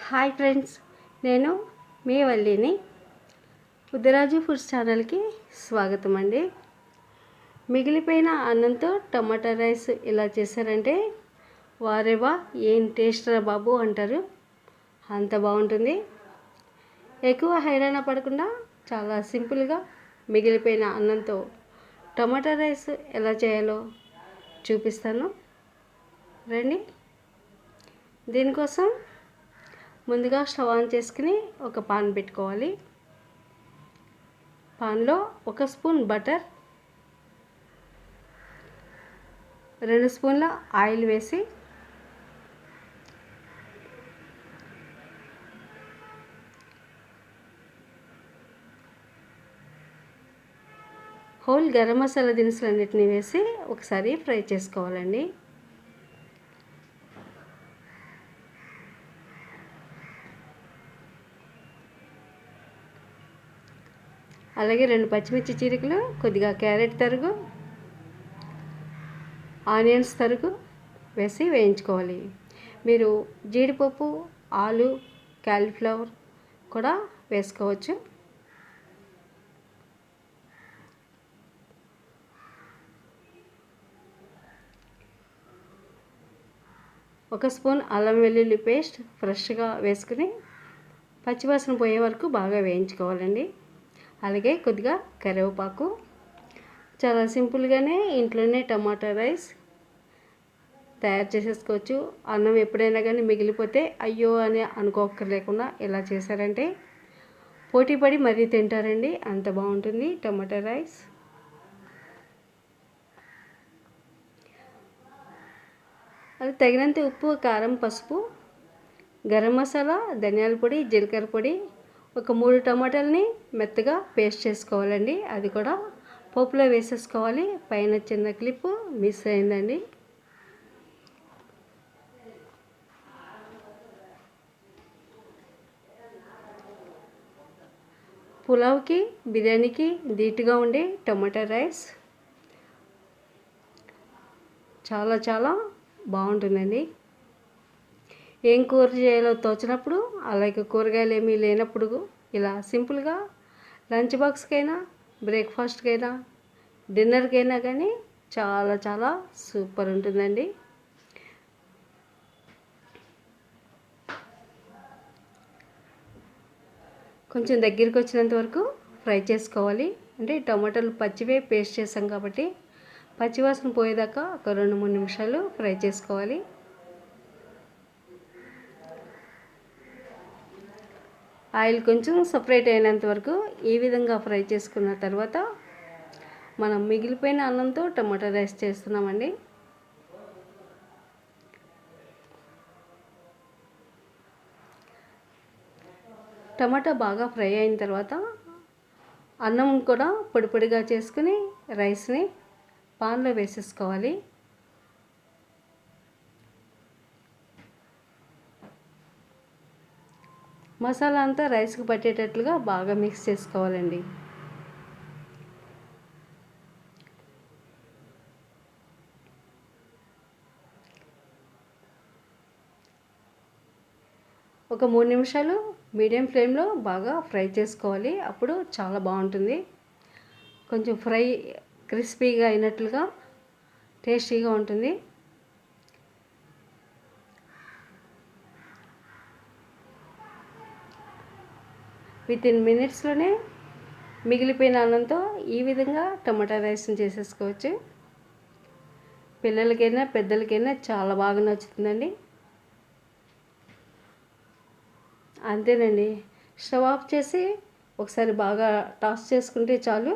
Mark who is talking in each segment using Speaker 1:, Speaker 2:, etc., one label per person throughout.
Speaker 1: Hi friends, నేను మీ వల్లిని. Udayaraju foods ఛానల్కి స్వాగతం అండి. మిగిలిపోయిన అన్నంతో టమాటా రైస్ ఇలా చేశారంటే వారేవా ఏం టేస్ట్ రా బాబు అంటారు. అంత బాగుంటుంది. ఎక్కువ హైరాణ పడకుండా చాలా సింపుల్గా మిగిలిపోయిన అన్నంతో టమాటా రైస్ ఎలా చేయాలో చూపిస్తాను రండి. దీనికోసం ముందుగా స్టవ్ ఆన్ చేసుకుని ఒక పాన్ పెట్టుకోవాలి. పాన్లో 1 స్పూన్ బటర్, 2 స్పూన్ల ఆయిల్ వేసి హోల్ గరం మసాలా దినుసులన్నిటిని వేసి ఒకసారి ఫ్రై చేసుకోవాలండి. అలాగే 2 పచ్చిమిర్చి చీలికలు, కొద్దిగా క్యారెట్ తరుగు, ఆనియన్స్ తరుగు వేసి వేయించుకోవాలి. మీరు జీడిపప్పు, ఆలు, క్యాలీఫ్లవర్ కూడా వేసుకోవచ్చు. ఒక స్పూన్ అల్లం వెల్లుల్లి పేస్ట్ ఫ్రెష్గా వేసుకుని పచ్చివాసన పోయే వరకు బాగా వేయించుకోవాలండి. అలాగే కొద్దిగా కరివేపాకు. చాలా సింపుల్గానే ఇంట్లోనే టమాటా రైస్ తయారు చేసేసుకోవచ్చు. అన్నం ఎప్పుడైనా కానీ మిగిలిపోతే అయ్యో అని అనుకోక్కర్లేకుండా ఇలా చేశారంటే పోటీపడి మరీ తింటారండి. అంత బాగుంటుంది టమాటా రైస్. అది తగినంత ఉప్పు, కారం, పసుపు, గరం మసాలా, ధనియాల పొడి, జీలకర్ర పొడి, ఒక 3 టమాటాలని మెత్తగా పేస్ట్ చేసుకోవాలండి. అది కూడా పోపులో వేసేసుకోవాలి. పైన చిన్న క్లిప్ మిస్ అయిందండి. పులావ్కి, బిర్యానీకి ధీటుగా ఉండే టమాటా రైస్ చాలా చాలా బాగుంటుందండి. ఏం కూర చేయాలో తోచినప్పుడు, అలాగే కూరగాయలు ఏమీ లేనప్పుడు ఇలా సింపుల్గా లంచ్ బాక్స్కైనా, బ్రేక్ఫాస్ట్కైనా, డిన్నర్కైనా కానీ చాలా చాలా సూపర్ ఉంటుందండి. కొంచెం దగ్గరికి వచ్చినంత వరకు ఫ్రై చేసుకోవాలి. అంటే టమాటాలు పచ్చివే పేస్ట్ చేసాం కాబట్టి పచ్చివాసన పోయేదాకా ఒక 2-3 నిమిషాలు ఫ్రై చేసుకోవాలి. ఆయిల్ కొంచెం సపరేట్ అయినంత వరకు ఈ విధంగా ఫ్రై చేసుకున్న తర్వాత మనం మిగిలిపోయిన అన్నంతో టమాటా రైస్ చేస్తున్నామండి. టమాటా బాగా ఫ్రై అయిన తర్వాత అన్నం కూడా పొడి పొడిగా చేసుకుని రైస్ని పాన్లో వేసేసుకోవాలి. మసాలా అంతా రైస్కి పట్టేటట్లుగా బాగా మిక్స్ చేసుకోవాలండి. ఒక 3 నిమిషాలు మీడియం ఫ్లేమ్లో బాగా ఫ్రై చేసుకోవాలి. అప్పుడు చాలా బాగుంటుంది. కొంచెం ఫ్రై క్రిస్పీగా అయినట్లుగా టేస్టీగా ఉంటుంది. వితిన్ మినిట్స్లోనే మిగిలిపోయిన అన్నంతో ఈ విధంగా టమాటా రైస్ని చేసేసుకోవచ్చు. పిల్లలకైనా పెద్దలకైనా చాలా బాగా నచ్చుతుందండి. అంతేనండి. స్టవ్ ఆఫ్ చేసి ఒకసారి బాగా టాస్ చేసుకుంటే చాలు.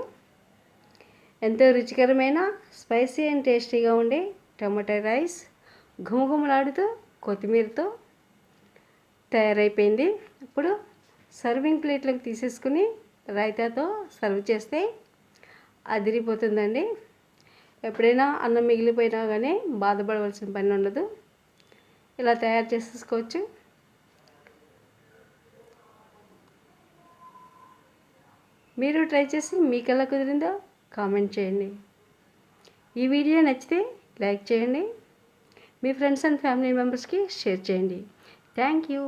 Speaker 1: ఎంతో రుచికరమైన, స్పైసీ అండ్ టేస్టీగా ఉండే టమాటా రైస్ ఘుమఘుమలాడుతూ కొత్తిమీరతో తయారైపోయింది. ఇప్పుడు సర్వింగ్ ప్లేట్లకు తీసేసుకుని రైతాతో సర్వ్ చేస్తే అదిరిపోతుందండి. ఎప్పుడైనా అన్నం మిగిలిపోయినా కానీ బాధపడవలసిన పని ఉండదు. ఇలా తయారు చేసేసుకోవచ్చు. మీరు ట్రై చేసి మీకు ఎలా కుదిరిందో కామెంట్ చేయండి. ఈ వీడియో నచ్చితే లైక్ చేయండి. మీ ఫ్రెండ్స్ అండ్ ఫ్యామిలీ మెంబర్స్కి షేర్ చేయండి. Thank you.